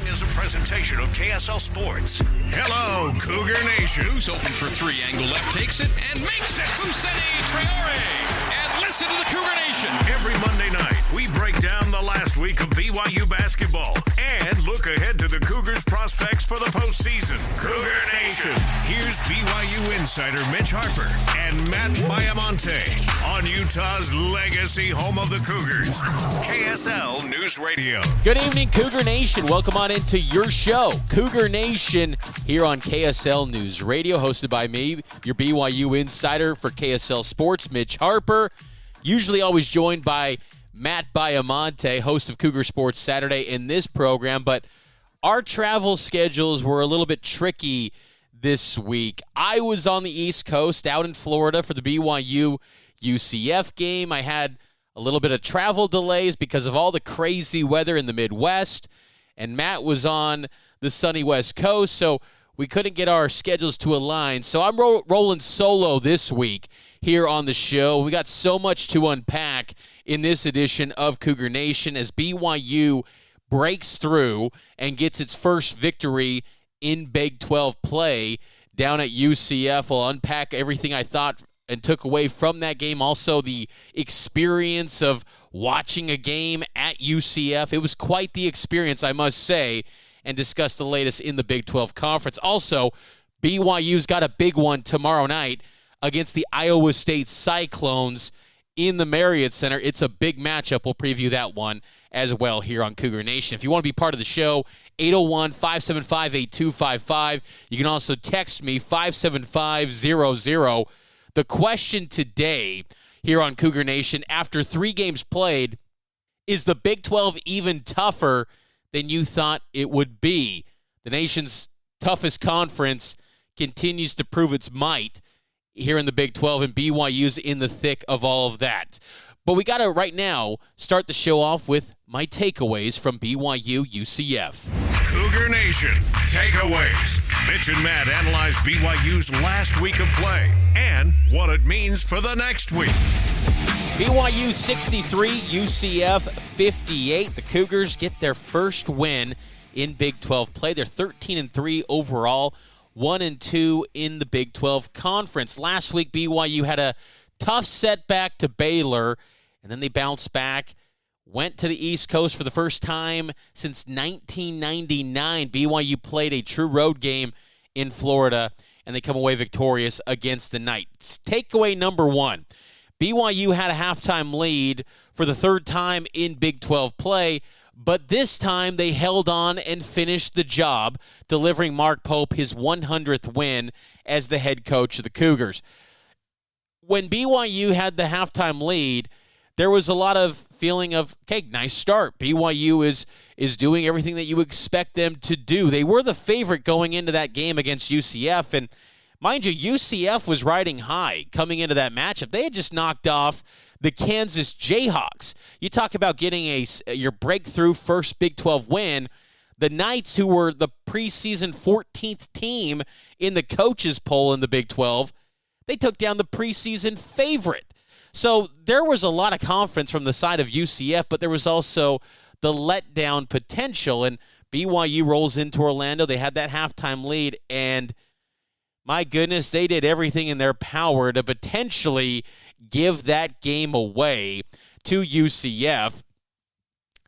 is a presentation of KSL Sports. Hello, Cougar Nation. Who's open for three. Angle left takes it and makes it. Fousseyni Traore. And listen to the Cougar Nation. Every Monday night, we break down the last week of BYU basketball and look ahead to the Cougars' prospects for the postseason. Cougar Nation. Here's BYU insider Mitch Harper and Matt Baiamonte on Utah's legacy home of the Cougars. KSL News Radio. Good evening, Cougar Nation. Welcome on into your show, Cougar Nation, here on KSL News Radio, hosted by me, your BYU insider for KSL Sports, Mitch Harper. Usually always joined by Matt Baiamonte, host of Cougar Sports Saturday in this program, but our travel schedules were a little bit tricky this week. I was on the East Coast out in Florida for the BYU UCF game. I had a little bit of travel delays because of all the crazy weather in the Midwest, and Matt was on the sunny West Coast, so we couldn't get our schedules to align. So I'm rolling solo this week here on the show. We got so much to unpack in this edition of Cougar Nation as BYU breaks through and gets its first victory in Big 12 play down at UCF. We'll unpack everything I thought and took away from that game. Also, the experience of watching a game at UCF. It was quite the experience, I must say, and discuss the latest in the Big 12 Conference. Also, BYU's got a big one tomorrow night against the Iowa State Cyclones in the Marriott Center. It's a big matchup. We'll preview that one as well here on Cougar Nation. If you want to be part of the show, 801-575-8255. You can also text me, 57500. The question today here on Cougar Nation, after 3 games played, is the Big 12 even tougher than you thought it would be? The nation's toughest conference continues to prove its might here in the Big 12, and BYU's in the thick of all of that. But we got to, right now, start the show off with my takeaways from BYU UCF. Cougar Nation takeaways. Mitch and Matt analyze BYU's last week of play and what it means for the next week. BYU 63, UCF 58. The Cougars get their first win in Big 12 play. They're 13-3 overall, 1-2 in the Big 12 Conference. Last week, BYU had a tough setback to Baylor, and then they bounced back, went to the East Coast for the first time since 1999. BYU played a true road game in Florida, and they come away victorious against the Knights. Takeaway number 1, BYU had a halftime lead for the third time in Big 12 play, but this time they held on and finished the job, delivering Mark Pope his 100th win as the head coach of the Cougars. When BYU had the halftime lead, there was a lot of feeling of, okay, nice start. BYU is doing everything that you expect them to do. They were the favorite going into that game against UCF, and mind you, UCF was riding high coming into that matchup. They had just knocked off the Kansas Jayhawks. You talk about getting your breakthrough first Big 12 win. The Knights, who were the preseason 14th team in the coaches poll in the Big 12, they took down the preseason favorite. So there was a lot of confidence from the side of UCF, but there was also the letdown potential. And BYU rolls into Orlando. They had that halftime lead, and my goodness, they did everything in their power to potentially give that game away to UCF.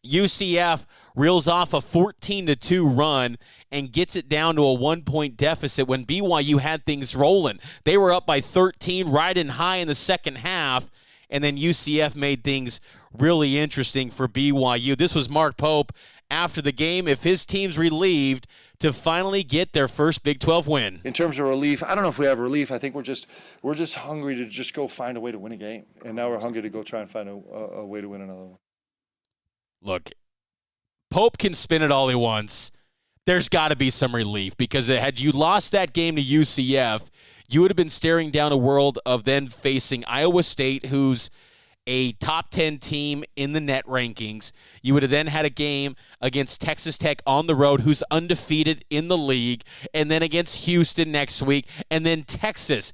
UCF reels off a 14-2 run and gets it down to a 1-point deficit when BYU had things rolling. They were up by 13, riding high in the second half, and then UCF made things really interesting for BYU. This was Mark Pope after the game, if his team's relieved to finally get their first Big 12 win. In terms of relief, I don't know if we have relief. I think we're just hungry to just go find a way to win a game, and now we're hungry to go try and find a way to win another one. Look, Pope can spin it all he wants. There's got to be some relief, because had you lost that game to UCF, you would have been staring down a world of then facing Iowa State, who's a top 10 team in the net rankings. You would have then had a game against Texas Tech on the road, who's undefeated in the league, and then against Houston next week, and then Texas.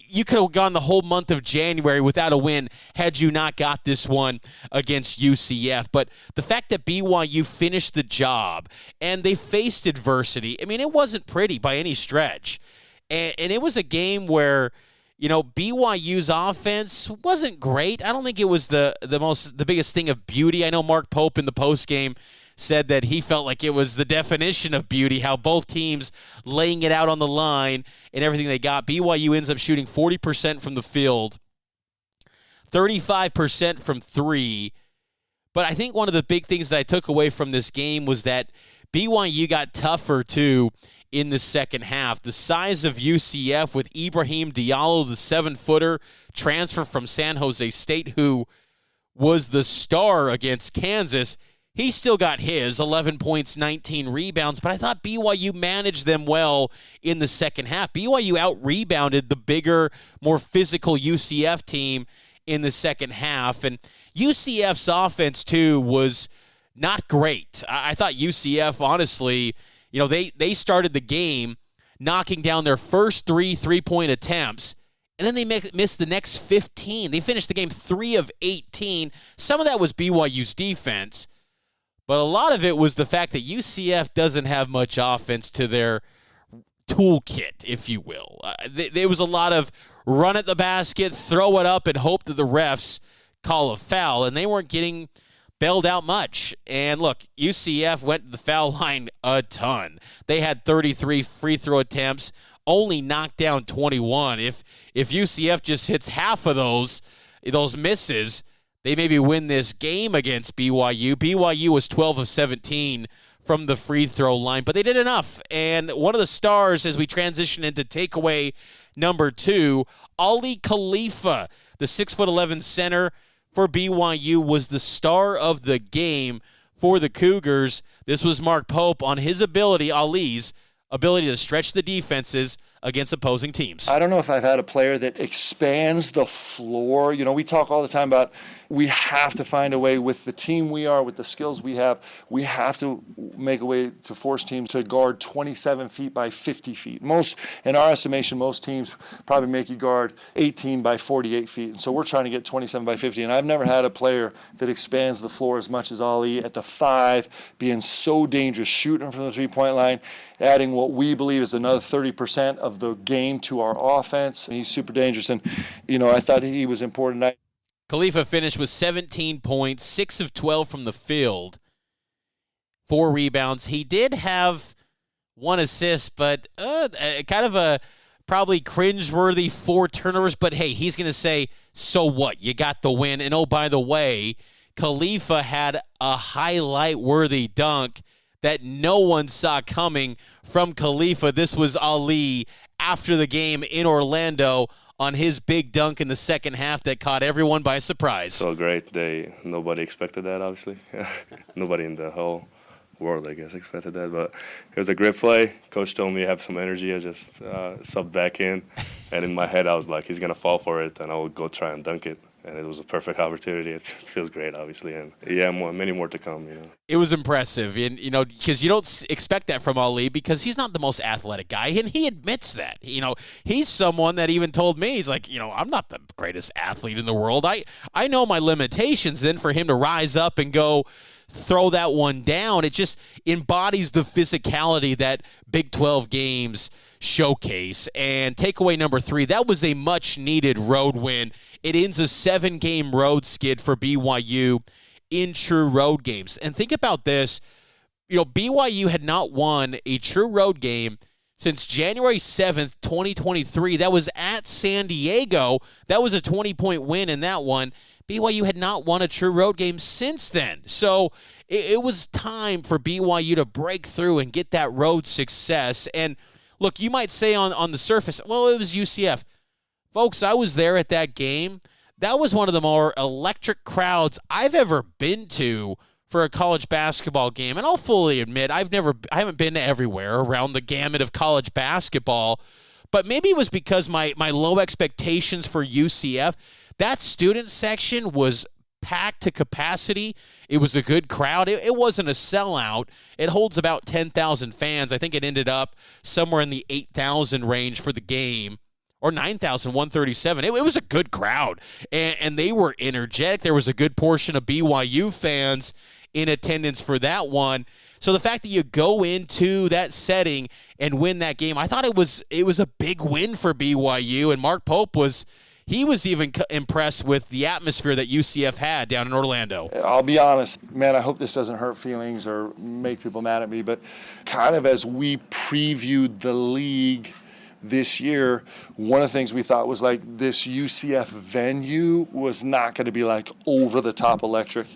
you could have gone the whole month of January without a win had you not got this one against UCF. But the fact that BYU finished the job and they faced adversity, I mean, it wasn't pretty by any stretch. And it was a game where, BYU's offense wasn't great. I don't think it was the biggest thing of beauty. I know Mark Pope in the postgame said that he felt like it was the definition of beauty, how both teams laying it out on the line and everything they got. BYU ends up shooting 40% from the field, 35% from three. But I think one of the big things that I took away from this game was that BYU got tougher, too, in the second half. The size of UCF with Ibrahim Diallo, the 7-footer, transfer from San Jose State, who was the star against Kansas. He still got his 11 points, 19 rebounds, but I thought BYU managed them well in the second half. BYU out-rebounded the bigger, more physical UCF team in the second half, and UCF's offense, too, was not great. I thought UCF, honestly, they started the game knocking down their first three-point attempts, and then they missed the next 15. They finished the game 3 of 18. Some of that was BYU's defense, but a lot of it was the fact that UCF doesn't have much offense to their toolkit, if you will. There was a lot of run at the basket, throw it up, and hope that the refs call a foul, and they weren't getting bailed out much. And look, UCF went to the foul line a ton. They had 33 free throw attempts, only knocked down 21. If UCF just hits half of those misses, they maybe win this game against BYU. BYU was 12 of 17 from the free throw line, but they did enough. And one of the stars as we transition into takeaway number 2, Ali Khalifa, the 6'11" center for BYU, was the star of the game for the Cougars. This was Mark Pope on Ali's ability to stretch the defenses against opposing teams. I don't know if I've had a player that expands the floor. We talk all the time about we have to find a way with the team we are, with the skills we have to make a way to force teams to guard 27 feet by 50 feet. In our estimation, most teams probably make you guard 18 by 48 feet. And so we're trying to get 27 by 50. And I've never had a player that expands the floor as much as Ali at the 5, being so dangerous, shooting from the three-point line, adding what we believe is another 30% of the game to our offense. He's super dangerous. And, I thought he was important. Khalifa finished with 17 points, 6 of 12 from the field, 4 rebounds. He did have 1 assist, but kind of a probably cringeworthy 4 turnovers. But, hey, he's going to say, so what? You got the win. And, oh, by the way, Khalifa had a highlight-worthy dunk that no one saw coming from Khalifa. This was Ali after the game in Orlando on his big dunk in the second half that caught everyone by surprise. So great. Nobody expected that, obviously. Nobody in the whole world, I guess, expected that. But it was a great play. Coach told me to have some energy. I just subbed back in. And in my head, I was like, he's going to fall for it, and I would go try and dunk it. And it was a perfect opportunity. It feels great, obviously. And, many more to come, It was impressive, and because you don't expect that from Ali because he's not the most athletic guy, and he admits that. He's someone that even told me, he's like, I'm not the greatest athlete in the world. I know my limitations. Then for him to rise up and go throw that one down, it just embodies the physicality that Big 12 games showcase. And takeaway number 3, that was a much-needed road win. It ends a 7-game road skid for BYU in true road games. And think about this. BYU had not won a true road game since January 7th, 2023. That was at San Diego. That was a 20-point win in that one. BYU had not won a true road game since then. So it was time for BYU to break through and get that road success. And look, you might say on the surface, well, it was UCF. Folks, I was there at that game. That was one of the more electric crowds I've ever been to for a college basketball game. And I'll fully admit, I haven't been everywhere around the gamut of college basketball. But maybe it was because my low expectations for UCF. That student section was packed to capacity. It was a good crowd. It wasn't a sellout. It holds about 10,000 fans. I think it ended up somewhere in the 8,000 range for the game. or 9,137. It was a good crowd, and they were energetic. There was a good portion of BYU fans in attendance for that one. So the fact that you go into that setting and win that game, I thought it was a big win for BYU, and Mark Pope was even impressed with the atmosphere that UCF had down in Orlando. I'll be honest, man, I hope this doesn't hurt feelings or make people mad at me, but kind of as we previewed the league this year, one of the things we thought was like this UCF venue was not going to be like over the top electric.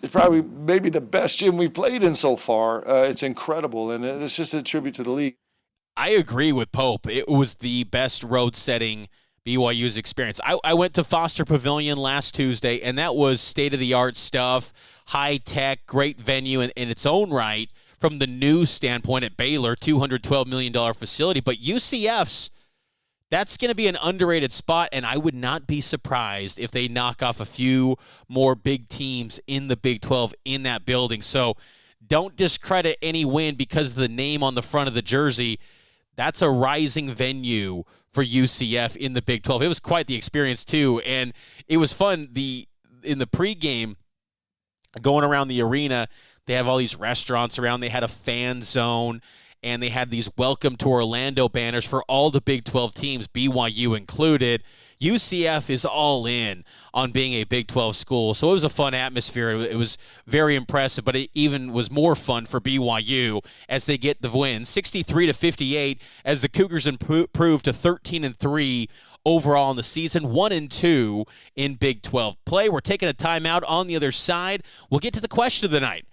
It's probably maybe the best gym we've played in so far. It's incredible, and it's just a tribute to the league. I agree with Pope. It was the best road setting BYU's experience. I went to Foster Pavilion last Tuesday, and that was state-of-the-art stuff, high-tech, great venue in its own right from the new standpoint at Baylor, $212 million facility. But UCF's, that's going to be an underrated spot, and I would not be surprised if they knock off a few more big teams in the Big 12 in that building. So don't discredit any win because of the name on the front of the jersey. That's a rising venue for UCF in the Big 12. It was quite the experience, too, and it was fun. In the pregame, going around the arena, they have all these restaurants around. They had a fan zone, and they had these Welcome to Orlando banners for all the Big 12 teams, BYU included. UCF is all in on being a Big 12 school, so it was a fun atmosphere. It was very impressive, but it even was more fun for BYU as they get the win, 63-58, as the Cougars improved to 13-3 overall in the season, 1-2 in Big 12 play. We're taking a timeout. On the other side, we'll get to the question of the night.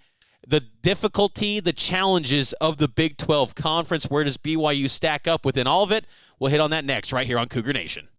The difficulty, the challenges of the Big 12 Conference. Where does BYU stack up within all of it? We'll hit on that next right here on Cougar Nation.